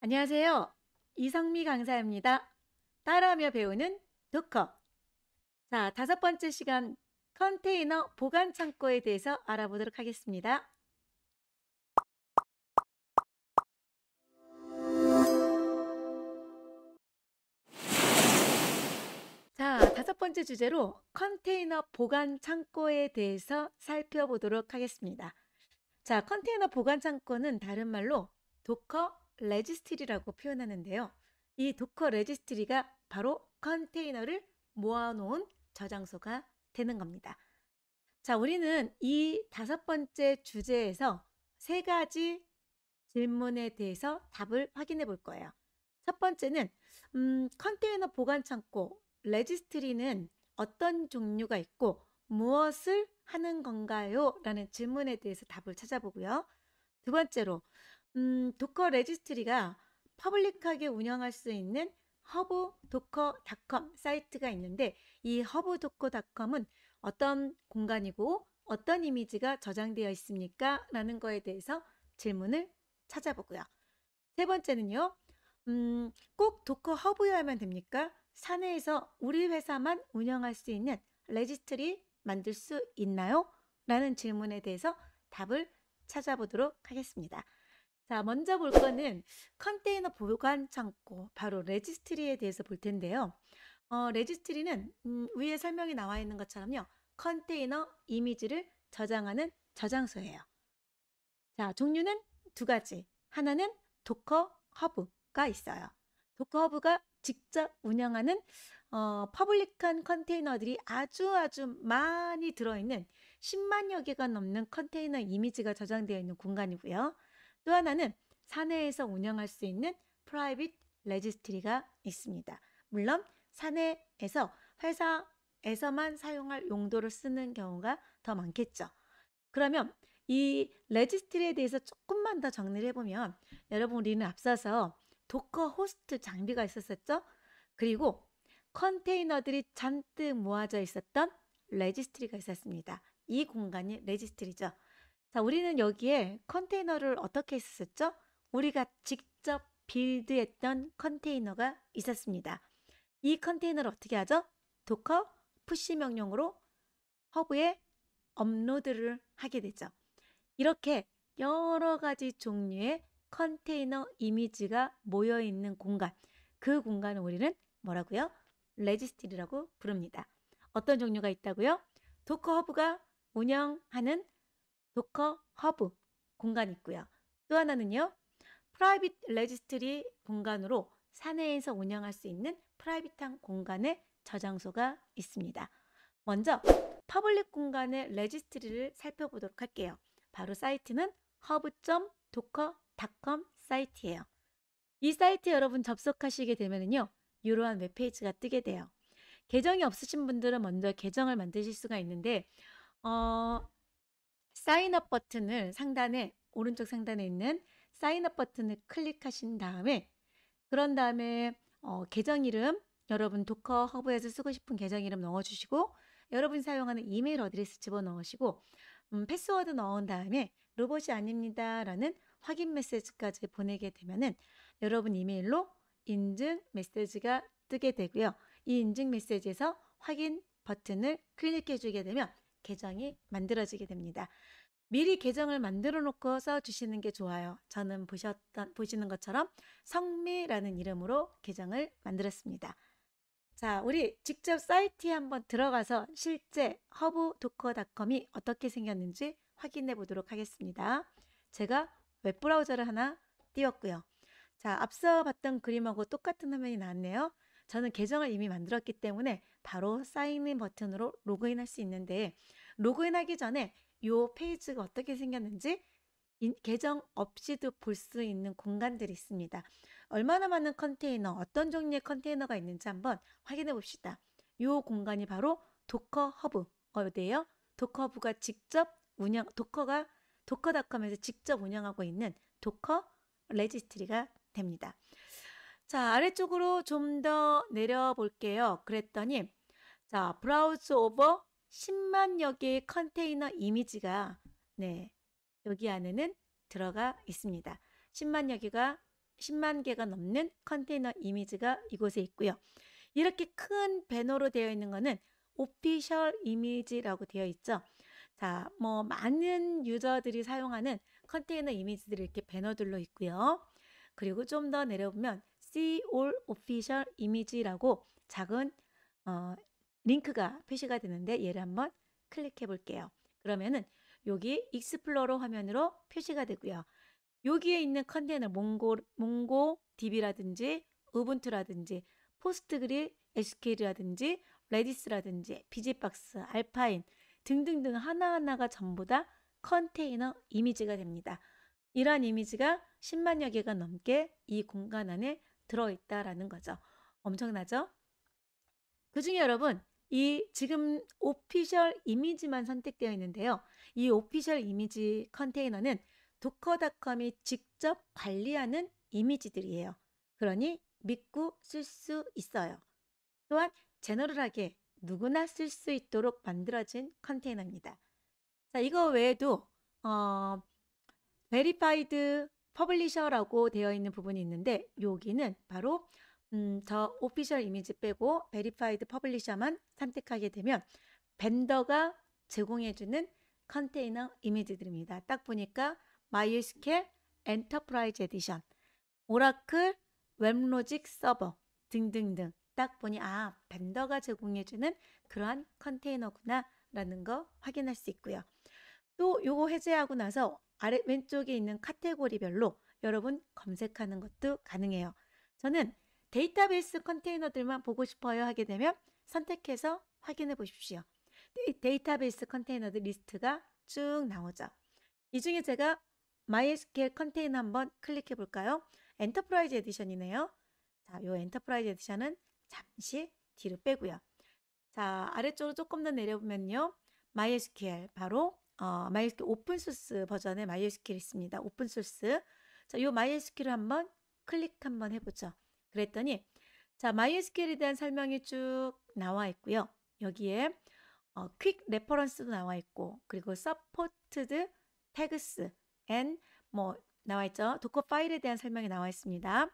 안녕하세요. 이성미 강사입니다. 따라하며 배우는 도커. 자, 다섯 번째 시간 컨테이너 보관 창고에 대해서 알아보도록 하겠습니다. 자, 다섯 번째 주제로 컨테이너 보관 창고에 대해서 살펴보도록 하겠습니다. 자, 컨테이너 보관 창고는 다른 말로 도커 레지스트리라고 표현하는데요. 이 도커 레지스트리가 바로 컨테이너를 모아놓은 저장소가 되는 겁니다. 자, 우리는 이 다섯 번째 주제에서 세 가지 질문에 대해서 답을 확인해 볼 거예요. 첫 번째는 컨테이너 보관 창고 레지스트리는 어떤 종류가 있고 무엇을 하는 건가요? 라는 질문에 대해서 답을 찾아보고요. 두 번째로 도커 레지스트리가 퍼블릭하게 운영할 수 있는 hubdocker.com 사이트가 있는데 이 hubdocker.com은 어떤 공간이고 어떤 이미지가 저장되어 있습니까? 라는 거에 대해서 질문을 찾아보고요. 세 번째는요. 꼭 도커 허브여야만 됩니까? 사내에서 우리 회사만 운영할 수 있는 레지스트리 만들 수 있나요? 라는 질문에 대해서 답을 찾아보도록 하겠습니다. 자, 먼저 볼 거는 컨테이너 보관 창고, 바로 레지스트리에 대해서 볼 텐데요. 레지스트리는 위에 설명이 나와 있는 것처럼요. 컨테이너 이미지를 저장하는 저장소예요. 자, 종류는 두 가지. 하나는 도커 허브가 있어요. 도커 허브가 직접 운영하는 퍼블릭한 컨테이너들이 아주 많이 들어있는 10만여 개가 넘는 컨테이너 이미지가 저장되어 있는 공간이고요. 또 하나는 사내에서 운영할 수 있는 프라이빗 레지스트리가 있습니다. 물론 사내에서 회사에서만 사용할 용도를 쓰는 경우가 더 많겠죠. 그러면 이 레지스트리에 대해서 조금만 더 정리를 해보면 여러분 우리는 앞서서 도커 호스트 장비가 있었었죠. 그리고 컨테이너들이 잔뜩 모아져 있었던 레지스트리가 있었습니다. 이 공간이 레지스트리죠. 자, 우리는 여기에 컨테이너를 어떻게 했었죠? 우리가 직접 빌드했던 컨테이너가 있었습니다. 이 컨테이너를 어떻게 하죠? 도커 푸시 명령으로 허브에 업로드를 하게 되죠. 이렇게 여러 가지 종류의 컨테이너 이미지가 모여 있는 공간, 그 공간을 우리는 뭐라고요? 레지스트리라고 부릅니다. 어떤 종류가 있다고요? 도커 허브가 운영하는 도커 허브 공간이 있고요. 또 하나는요. 프라이빗 레지스트리 공간으로 사내에서 운영할 수 있는 프라이빗한 공간의 저장소가 있습니다. 먼저 퍼블릭 공간의 레지스트리를 살펴보도록 할게요. 바로 사이트는 hub.docker.com 사이트예요. 이 사이트 여러분 접속하시게 되면요. 이러한 웹페이지가 뜨게 돼요. 계정이 없으신 분들은 먼저 계정을 만드실 수가 있는데 사인업 버튼을 오른쪽 상단에 있는 사인업 버튼을 클릭하신 다음에 그런 다음에 계정 이름 여러분 도커 허브에서 쓰고 싶은 계정 이름 넣어주시고 여러분이 사용하는 이메일 어드레스 집어넣으시고 패스워드 넣은 다음에 로봇이 아닙니다 라는 확인 메시지까지 보내게 되면은 여러분 이메일로 인증 메시지가 뜨게 되고요. 이 인증 메시지에서 확인 버튼을 클릭해 주게 되면 계정이 만들어지게 됩니다. 미리 계정을 만들어 놓고 써주시는 게 좋아요. 저는 보시는 것처럼 성미라는 이름으로 계정을 만들었습니다. 자, 우리 직접 사이트에 한번 들어가서 실제 hubdocker.com이 어떻게 생겼는지 확인해 보도록 하겠습니다. 제가 웹브라우저를 하나 띄웠고요. 자, 앞서 봤던 그림하고 똑같은 화면이 나왔네요. 저는 계정을 이미 만들었기 때문에 바로 사인인 버튼으로 로그인할 수 있는데 로그인하기 전에 이 페이지가 어떻게 생겼는지 계정 없이도 볼 수 있는 공간들이 있습니다. 얼마나 많은 컨테이너, 어떤 종류의 컨테이너가 있는지 한번 확인해 봅시다. 이 공간이 바로 도커 허브 어디예요? 도커 허브가 직접 도커닷컴에서 직접 운영하고 있는 도커 레지스트리가 됩니다. 자, 아래쪽으로 좀 더 내려볼게요. 그랬더니 자, 브라우즈 오버 10만여 개의 컨테이너 이미지가 여기 안에는 들어가 있습니다. 10만여 개가 10만 개가 넘는 컨테이너 이미지가 이곳에 있고요. 이렇게 큰 배너로 되어 있는 거는 오피셜 이미지라고 되어 있죠. 자, 뭐 많은 유저들이 사용하는 컨테이너 이미지들이 이렇게 배너들로 있고요. 그리고 좀 더 내려보면 See All Official Image라고 작은 링크가 표시가 되는데 얘를 한번 클릭해 볼게요. 그러면은 여기 익스플로러 화면으로 표시가 되고요. 여기에 있는 컨테이너 몽고 DB라든지 우분투라든지 포스트그리 SQL이라든지 레디스라든지 비지박스, 알파인 등등등 하나하나가 전부 다 컨테이너 이미지가 됩니다. 이러한 이미지가 10만여 개가 넘게 이 공간 안에 들어있다라는 거죠. 엄청나죠? 그중에 여러분 이 지금 오피셜 이미지만 선택되어 있는데요. 이 오피셜 이미지 컨테이너는 도커닷컴이 직접 관리하는 이미지들이에요. 그러니 믿고 쓸 수 있어요. 또한 제너럴하게 누구나 쓸 수 있도록 만들어진 컨테이너입니다. 자, 이거 외에도 베리파이드 퍼블리셔라고 되어 있는 부분이 있는데 여기는 바로 저 오피셜 이미지 빼고 베리파이드 퍼블리셔만 선택하게 되면 벤더가 제공해주는 컨테이너 이미지들입니다. 딱 보니까 MySQL 엔터프라이즈 에디션, 오라클 웹로직 서버 등등등 딱 보니 벤더가 제공해주는 그러한 컨테이너구나 라는 거 확인할 수 있고요. 또 요거 해제하고 나서 아래 왼쪽에 있는 카테고리별로 여러분 검색하는 것도 가능해요. 저는 데이터베이스 컨테이너들만 보고 싶어요 하게 되면 선택해서 확인해 보십시오. 데이터베이스 컨테이너들 리스트가 쭉 나오죠. 이 중에 제가 MySQL 컨테이너 한번 클릭해 볼까요? 엔터프라이즈 에디션이네요. 자, 요 엔터프라이즈 에디션은 잠시 뒤로 빼고요. 자, 아래쪽으로 조금 더 내려보면요. MySQL 바로 MySQL 오픈소스 버전의 MySQL 있습니다. 오픈소스. 자, 요 MySQL을 한번 클릭 한번 해보죠. 그랬더니 자, MySQL에 대한 설명이 쭉 나와 있고요. 여기에 퀵 레퍼런스도 나와 있고 그리고 서포트드 태그스 앤 뭐 나와 있죠. 도커 파일에 대한 설명이 나와 있습니다.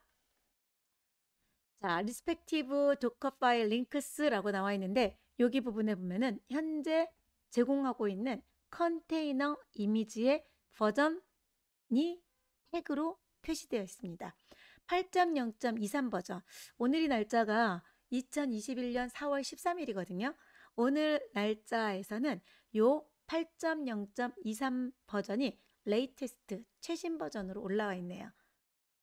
자, 리스펙티브 도커 파일 링크스라고 나와 있는데 여기 부분에 보면은 현재 제공하고 있는 컨테이너 이미지의 버전이 태그로 표시되어 있습니다. 8.0.23 버전. 오늘이 날짜가 2021년 4월 13일이거든요. 오늘 날짜에서는 요 8.0.23 버전이 레이테스트 최신 버전으로 올라와 있네요.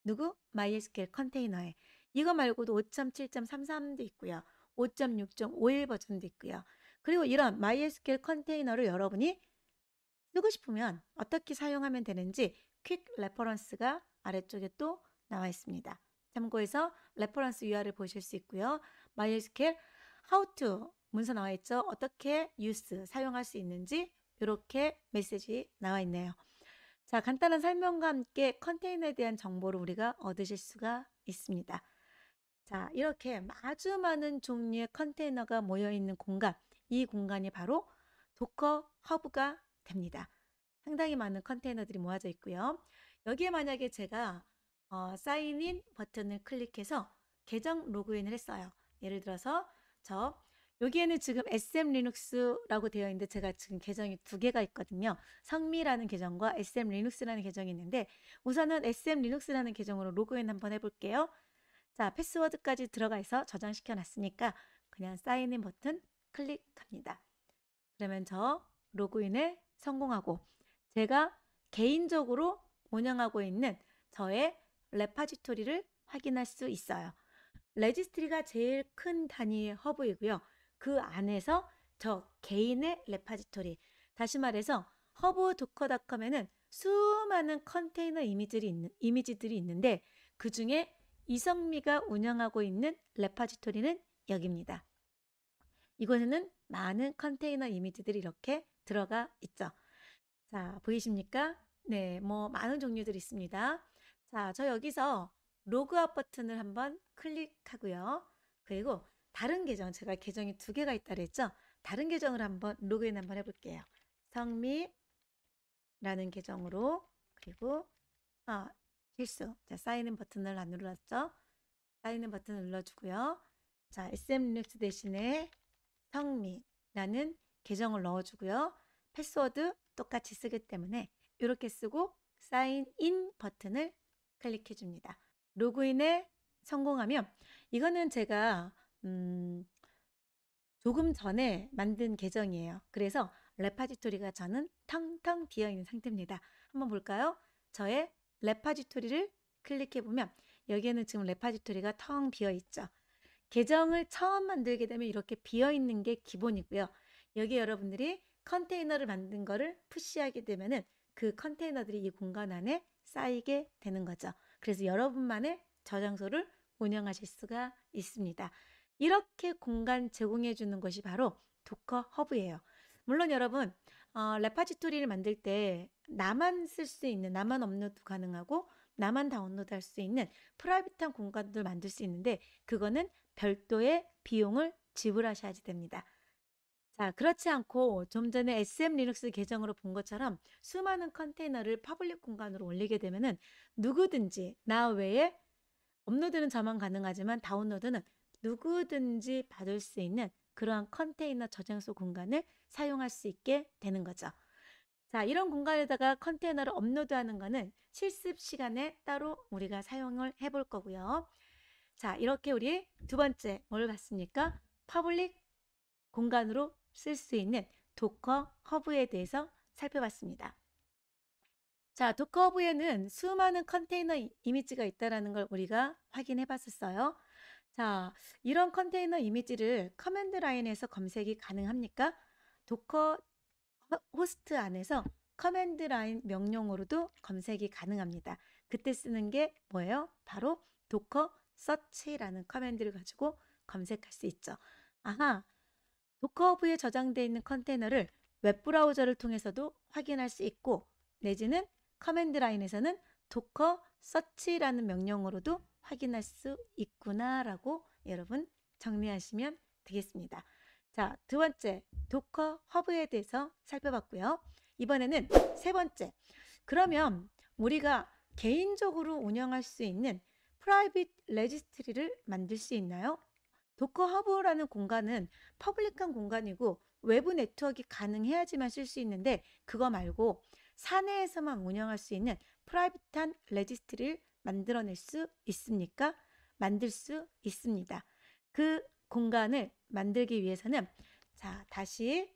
누구? MySQL 컨테이너에. 이거 말고도 5.7.33도 있고요. 5.6.51 버전도 있고요. 그리고 이런 MySQL 컨테이너를 여러분이 쓰고 싶으면 어떻게 사용하면 되는지 퀵 레퍼런스가 아래쪽에 또 나와 있습니다. 참고해서 레퍼런스 URL 보실 수 있고요. MySQL How to 문서 나와 있죠. 어떻게 use 사용할 수 있는지 이렇게 메시지 나와 있네요. 자, 간단한 설명과 함께 컨테이너에 대한 정보를 우리가 얻으실 수가 있습니다. 자, 이렇게 아주 많은 종류의 컨테이너가 모여있는 공간, 이 공간이 바로 도커 허브가 됩니다. 상당히 많은 컨테이너들이 모아져 있고요. 여기에 만약에 제가 사인인 버튼을 클릭해서 계정 로그인을 했어요. 예를 들어서 여기에는 지금 SM 리눅스라고 되어 있는데 제가 지금 계정이 두 개가 있거든요. 성미라는 계정과 SM 리눅스라는 계정이 있는데 우선은 SM 리눅스라는 계정으로 로그인 한번 해볼게요. 자, 패스워드까지 들어가서 저장시켜 놨으니까 그냥 사인인 버튼 클릭합니다. 그러면 저 로그인에 성공하고 제가 개인적으로 운영하고 있는 저의 레파지토리를 확인할 수 있어요. 레지스트리가 제일 큰 단위의 허브이고요. 그 안에서 저 개인의 레파지토리, 다시 말해서 허브 도커닷컴에는 수많은 컨테이너 이미지들이 있는데 그 중에 이성미가 운영하고 있는 레파지토리는 여기입니다. 이곳에는 많은 컨테이너 이미지들이 이렇게 들어가 있죠. 자, 보이십니까? 네, 뭐 많은 종류들이 있습니다. 자, 저 여기서 로그아웃 버튼을 한번 클릭하고요. 그리고 다른 계정, 제가 계정이 두 개가 있다 그랬죠? 다른 계정을 한번 로그인 한번 해볼게요. 성미라는 계정으로, 그리고 필수. 자, 사인인 버튼을 안 눌렀죠? 사인인 버튼을 눌러주고요. 자, SM 리눅스 대신에 성미라는 계정을 넣어주고요. 패스워드 똑같이 쓰기 때문에 이렇게 쓰고 사인인 버튼을 클릭해 줍니다. 로그인에 성공하면 이거는 제가 조금 전에 만든 계정이에요. 그래서 레파지토리가 저는 텅텅 비어있는 상태입니다. 한번 볼까요? 저의 레파지토리를 클릭해보면 여기에는 지금 레파지토리가 텅 비어있죠. 계정을 처음 만들게 되면 이렇게 비어있는 게 기본이고요. 여기 여러분들이 컨테이너를 만든 거를 푸시하게 되면은 그 컨테이너들이 이 공간 안에 쌓이게 되는 거죠. 그래서 여러분만의 저장소를 운영하실 수가 있습니다. 이렇게 공간 제공해 주는 것이 바로 도커 허브예요. 물론 여러분 레파지토리를 만들 때 나만 쓸 수 있는, 나만 업로드 가능하고 나만 다운로드 할 수 있는 프라이빗한 공간들 만들 수 있는데 그거는 별도의 비용을 지불하셔야 됩니다. 자, 그렇지 않고 좀 전에 SM 리눅스 계정으로 본 것처럼 수많은 컨테이너를 퍼블릭 공간으로 올리게 되면은 누구든지 나 외에 업로드는 저만 가능하지만 다운로드는 누구든지 받을 수 있는 그러한 컨테이너 저장소 공간을 사용할 수 있게 되는 거죠. 자, 이런 공간에다가 컨테이너를 업로드하는 거는 실습 시간에 따로 우리가 사용을 해볼 거고요. 자, 이렇게 우리 두 번째 뭘 봤습니까? 퍼블릭 공간으로 쓸 수 있는 도커 허브에 대해서 살펴봤습니다. 자, 도커 허브에는 수많은 컨테이너 이미지가 있다는 걸 우리가 확인해 봤었어요. 자, 이런 컨테이너 이미지를 커맨드 라인에서 검색이 가능합니까? 도커 호스트 안에서 커맨드 라인 명령으로도 검색이 가능합니다. 그때 쓰는 게 뭐예요? 바로 도커 서치라는 커맨드를 가지고 검색할 수 있죠. 아하, 도커 허브에 저장되어 있는 컨테이너를 웹브라우저를 통해서도 확인할 수 있고 내지는 커맨드 라인에서는 도커 서치라는 명령으로도 확인할 수 있구나라고 여러분 정리하시면 되겠습니다. 자, 두 번째 도커 허브에 대해서 살펴봤고요. 이번에는 세 번째. 그러면 우리가 개인적으로 운영할 수 있는 프라이빗 레지스트리를 만들 수 있나요? 도커 허브라는 공간은 퍼블릭한 공간이고 외부 네트워크가 가능해야지만 쓸 수 있는데 그거 말고 사내에서만 운영할 수 있는 프라이빗한 레지스트리를 만들어낼 수 있습니까? 만들 수 있습니다. 그 공간을 만들기 위해서는 자, 다시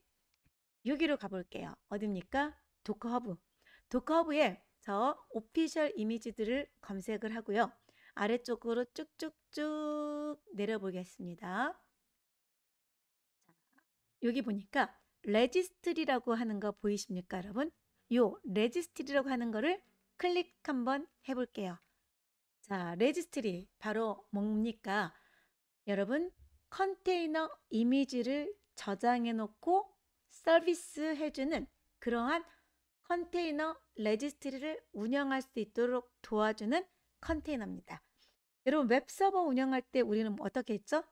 여기로 가볼게요. 어딥니까? 도커 허브. 도커 허브에 저 오피셜 이미지들을 검색을 하고요. 아래쪽으로 쭉쭉쭉 내려보겠습니다. 여기 보니까 레지스트리라고 하는 거 보이십니까, 여러분? 요 레지스트리라고 하는 거를 클릭 한번 해볼게요. 자, 레지스트리 바로 뭡니까? 여러분, 컨테이너 이미지를 저장해 놓고 서비스 해주는 그러한 컨테이너 레지스트리를 운영할 수 있도록 도와주는 컨테이너입니다. 여러분, 웹서버 운영할 때 우리는 어떻게 했죠?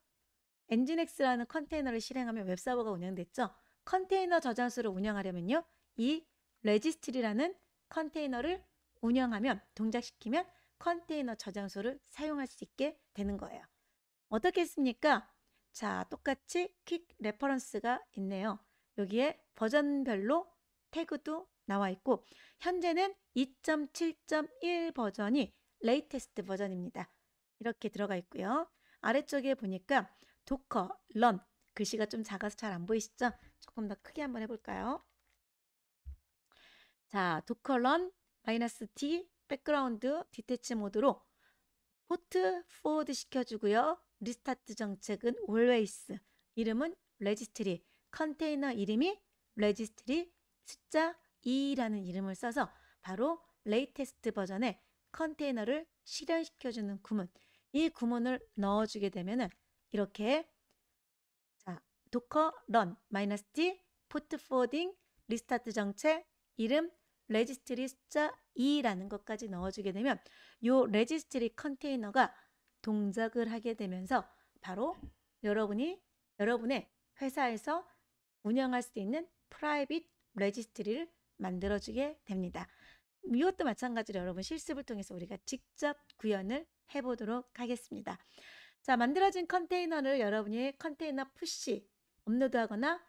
엔진엑스라는 컨테이너를 실행하면 웹서버가 운영됐죠. 컨테이너 저장소를 운영하려면요. 이 레지스트리라는 컨테이너를 운영하면, 동작시키면 컨테이너 저장소를 사용할 수 있게 되는 거예요. 어떻게 했습니까? 자, 똑같이 퀵 레퍼런스가 있네요. 여기에 버전별로 태그도 나와 있고 현재는 2.7.1 버전이 레이테스트 버전입니다. 이렇게 들어가 있고요. 아래쪽에 보니까 도커, 런 글씨가 좀 작아서 잘 안 보이시죠? 조금 더 크게 한번 해볼까요? 자, 도커 런 -t 백그라운드 디태치 모드로 포트 포워드 시켜주고요. 리스타트 정책은 always, 이름은 레지스트리, 컨테이너 이름이 레지스트리 숫자 2라는 이름을 써서 바로 레이테스트 버전의 컨테이너를 실현시켜주는 구문, 이 구문을 넣어주게 되면은 이렇게 자, 도커 런 -t 포트 포워딩 리스타트 정책 이름 레지스트리 숫자 2라는 것까지 넣어주게 되면 요 레지스트리 컨테이너가 동작을 하게 되면서 바로 여러분의 회사에서 운영할 수 있는 프라이빗 레지스트리를 만들어주게 됩니다. 이것도 마찬가지로 여러분 실습을 통해서 우리가 직접 구현을 해보도록 하겠습니다. 자, 만들어진 컨테이너를 여러분이 컨테이너 푸시 업로드하거나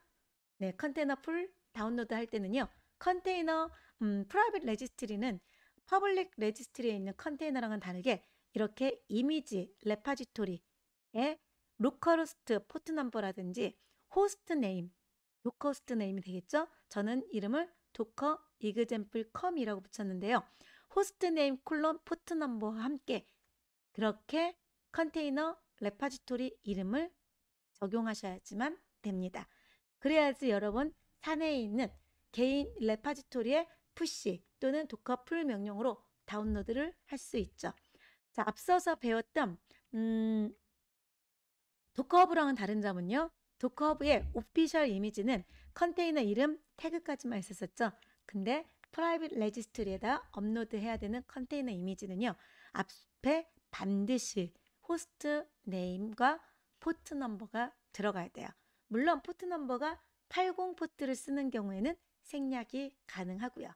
네, 컨테이너 풀 다운로드 할 때는요. 컨테이너 프라이빗 레지스트리는 퍼블릭 레지스트리에 있는 컨테이너랑은 다르게 이렇게 이미지 레파지토리에 로컬호스트 포트 넘버라든지 호스트 네임, 도커 호스트 네임이 되겠죠? 저는 이름을 도커 example.com이라고 붙였는데요. 호스트 네임 콜론 포트 넘버와 함께 그렇게 컨테이너 레파지토리 이름을 적용하셔야지만 됩니다. 그래야지 여러분 사내에 있는 개인 레파지토리의 푸시 또는 도커 풀 명령으로 다운로드를 할 수 있죠. 자, 앞서서 배웠던 도커허브랑은 다른 점은요. 도커허브의 오피셜 이미지는 컨테이너 이름 태그까지만 있었었죠. 근데 프라이빗 레지스트리에다 업로드해야 되는 컨테이너 이미지는요. 앞에 반드시 호스트 네임과 포트 넘버가 들어가야 돼요. 물론 포트 넘버가 80 포트를 쓰는 경우에는 생략이 가능하고요.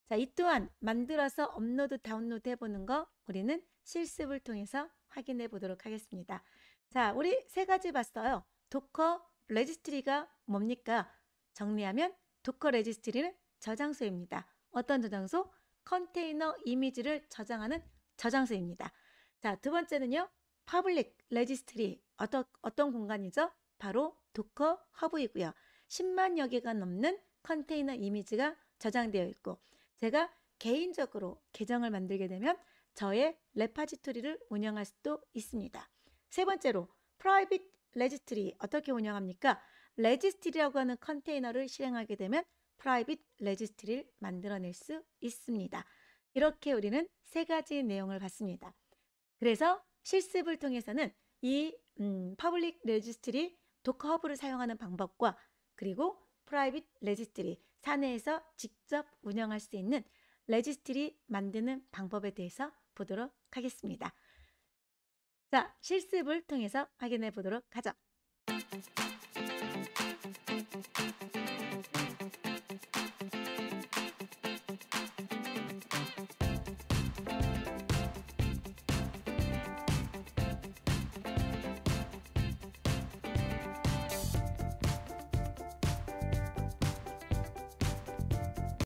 자, 이 또한 만들어서 업로드 다운로드 해보는 거 우리는 실습을 통해서 확인해 보도록 하겠습니다. 자, 우리 세 가지 봤어요. 도커 레지스트리가 뭡니까? 정리하면 도커 레지스트리는 저장소입니다. 어떤 저장소? 컨테이너 이미지를 저장하는 저장소입니다. 자, 두 번째는요. 퍼블릭 레지스트리 어떤 공간이죠? 바로 도커 허브이고요. 10만여 개가 넘는 컨테이너 이미지가 저장되어 있고 제가 개인적으로 계정을 만들게 되면 저의 레파지토리를 운영할 수도 있습니다. 세 번째로 프라이빗 레지스트리 어떻게 운영합니까? 레지스트리라고 하는 컨테이너를 실행하게 되면 프라이빗 레지스트리를 만들어낼 수 있습니다. 이렇게 우리는 세 가지 내용을 봤습니다. 그래서 실습을 통해서는 이 퍼블릭 레지스트리 도커 허브를 사용하는 방법과 그리고 프라이빗 레지스트리 사내에서 직접 운영할 수 있는 레지스트리 만드는 방법에 대해서 보도록 하겠습니다. 자, 실습을 통해서 확인해 보도록 하죠.